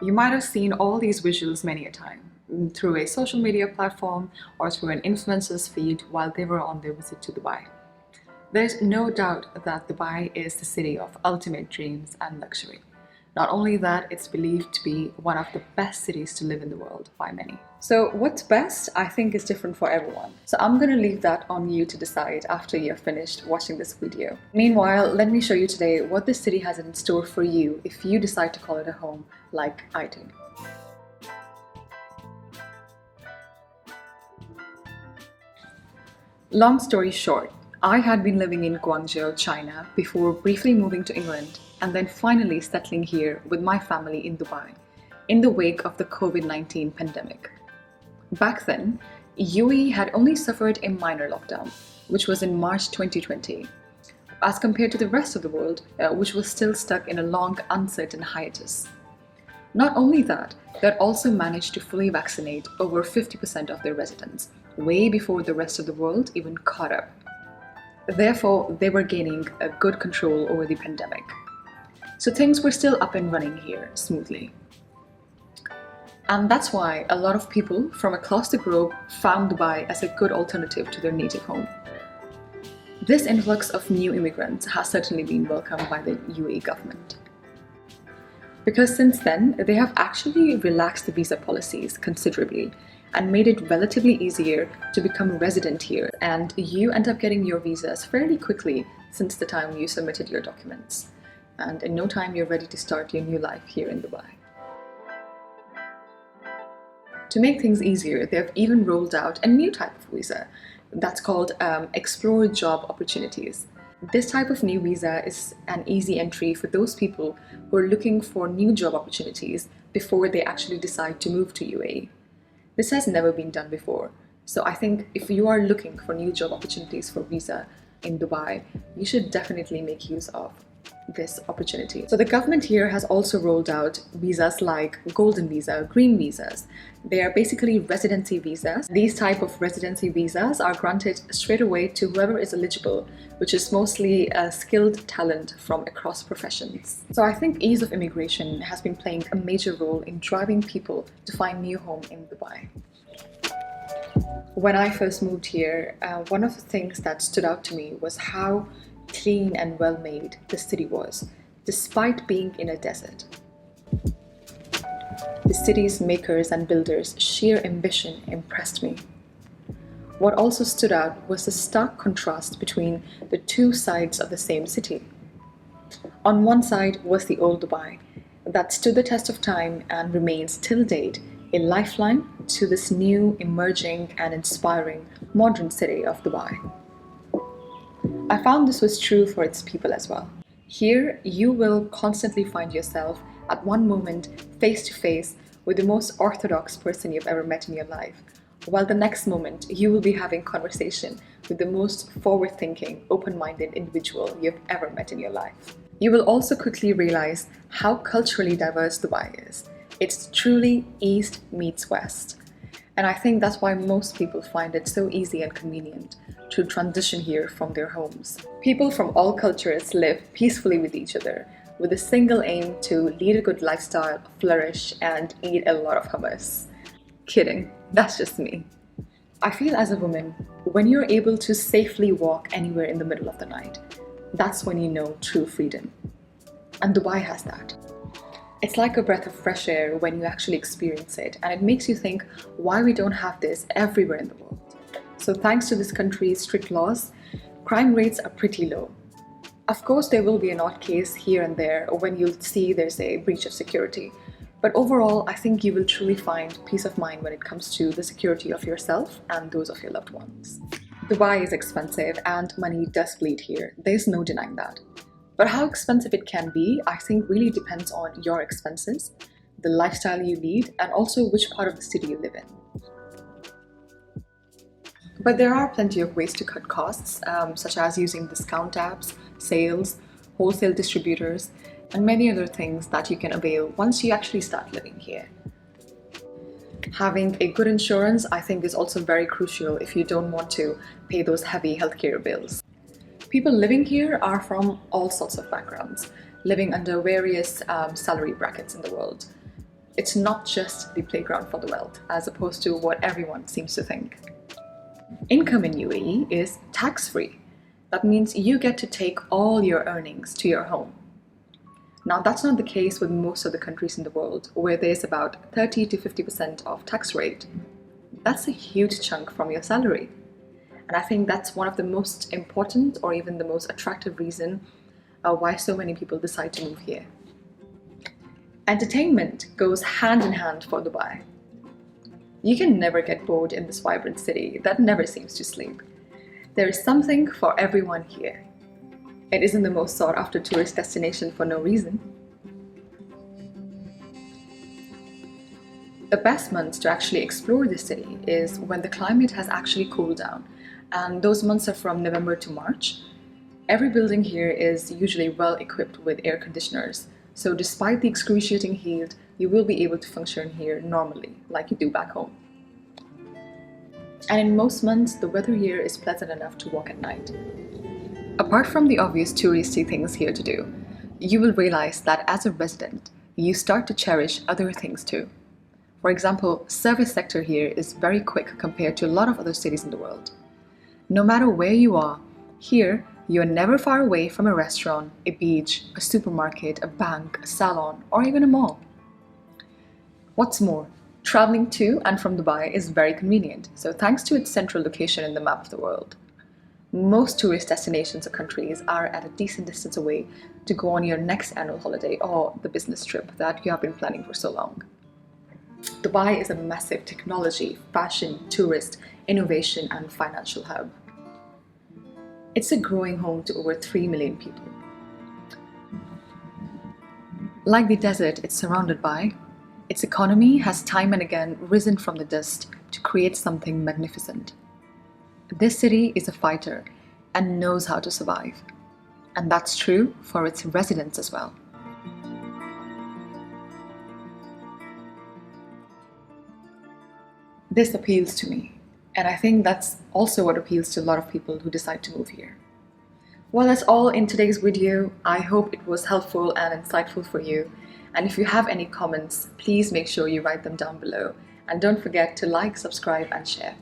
You might have seen all these visuals many a time through a social media platform or through an influencer's feed while they were on their visit to Dubai. There's no doubt that Dubai is the city of ultimate dreams and luxury. Not only that, it's believed to be one of the best cities to live in the world by many. So what's best, I think, is different for everyone. So I'm going to leave that on you to decide after you've finished watching this video. Meanwhile, let me show you today what this city has in store for you if you decide to call it a home like I do. Long story short, I had been living in Guangzhou, China before briefly moving to England and then finally settling here with my family in Dubai in the wake of the COVID-19 pandemic. Back then, UAE had only suffered a minor lockdown, which was in March 2020, as compared to the rest of the world, which was still stuck in a long, uncertain hiatus. Not only that, they had also managed to fully vaccinate over 50% of their residents, way before the rest of the world even caught up. Therefore, they were gaining a good control over the pandemic. So things were still up and running here smoothly. And that's why a lot of people from across the globe found Dubai as a good alternative to their native home. This influx of new immigrants has certainly been welcomed by the UAE government. Because since then, they have actually relaxed the visa policies considerably and made it relatively easier to become a resident here, and you end up getting your visas fairly quickly since the time you submitted your documents. And in no time, you're ready to start your new life here in Dubai. To make things easier, they have even rolled out a new type of visa that's called Explore Job Opportunities. This type of new visa is an easy entry for those people who are looking for new job opportunities before they actually decide to move to UAE. This has never been done before, so I think if you are looking for new job opportunities for visa in Dubai, you should definitely make use of this opportunity. So the government here has also rolled out visas like golden visa, green visas. They are basically residency visas. These type of residency visas are granted straight away to whoever is eligible, which is mostly a skilled talent from across professions. So I think ease of immigration has been playing a major role in driving people to find new home in Dubai. When I first moved here, one of the things that stood out to me was how clean and well made the city was, despite being in a desert. The city's makers and builders' sheer ambition impressed me. What also stood out was the stark contrast between the two sides of the same city. On one side was the old Dubai, that stood the test of time and remains till date a lifeline to this new, emerging and inspiring modern city of Dubai. I found this was true for its people as well. Here, you will constantly find yourself at one moment face to face with the most orthodox person you've ever met in your life, while the next moment you will be having conversation with the most forward-thinking, open-minded individual you've ever met in your life. You will also quickly realize how culturally diverse Dubai is. It's truly East meets West. And I think that's why most people find it so easy and convenient to transition here from their homes. People from all cultures live peacefully with each other, with a single aim to lead a good lifestyle, flourish, and eat a lot of hummus. Kidding, that's just me. I feel as a woman, when you're able to safely walk anywhere in the middle of the night, that's when you know true freedom. And Dubai has that. It's like a breath of fresh air when you actually experience it, and it makes you think why we don't have this everywhere in the world. So thanks to this country's strict laws, crime rates are pretty low. Of course, there will be an odd case here and there when you'll see there's a breach of security. But overall, I think you will truly find peace of mind when it comes to the security of yourself and those of your loved ones. Dubai is expensive and money does bleed here. There's no denying that. But how expensive it can be, I think really depends on your expenses, the lifestyle you lead, and also which part of the city you live in. But there are plenty of ways to cut costs, such as using discount apps, sales, wholesale distributors, and many other things that you can avail once you actually start living here. Having a good insurance, I think, is also very crucial if you don't want to pay those heavy healthcare bills. People living here are from all sorts of backgrounds, living under various salary brackets in the world. It's not just the playground for the wealth, as opposed to what everyone seems to think. Income in UAE is tax-free. That means you get to take all your earnings to your home. Now, that's not the case with most of the countries in the world, where there's about 30 to 50% of tax rate. That's a huge chunk from your salary. And I think that's one of the most important or even the most attractive reason why so many people decide to move here. Entertainment goes hand in hand for Dubai. You can never get bored in this vibrant city that never seems to sleep. There is something for everyone here. It isn't the most sought after tourist destination for no reason. The best months to actually explore the city is when the climate has actually cooled down, and those months are from November to March. Every building here is usually well equipped with air conditioners, so despite the excruciating heat, you will be able to function here normally, like you do back home. And in most months, the weather here is pleasant enough to walk at night. Apart from the obvious touristy things here to do, you will realize that as a resident, you start to cherish other things too. For example, service sector here is very quick compared to a lot of other cities in the world. No matter where you are, here you're never far away from a restaurant, a beach, a supermarket, a bank, a salon, or even a mall. What's more, traveling to and from Dubai is very convenient, so thanks to its central location in the map of the world. Most tourist destinations or countries are at a decent distance away to go on your next annual holiday or the business trip that you have been planning for so long. Dubai is a massive technology, fashion, tourist, innovation, and financial hub. It's a growing home to over 3 million people. Like the desert it's surrounded by, its economy has time and again risen from the dust to create something magnificent. This city is a fighter and knows how to survive. And that's true for its residents as well. This appeals to me, and I think that's also what appeals to a lot of people who decide to move here. Well, that's all in today's video. I hope it was helpful and insightful for you. And if you have any comments, please make sure you write them down below. And don't forget to like, subscribe, and share.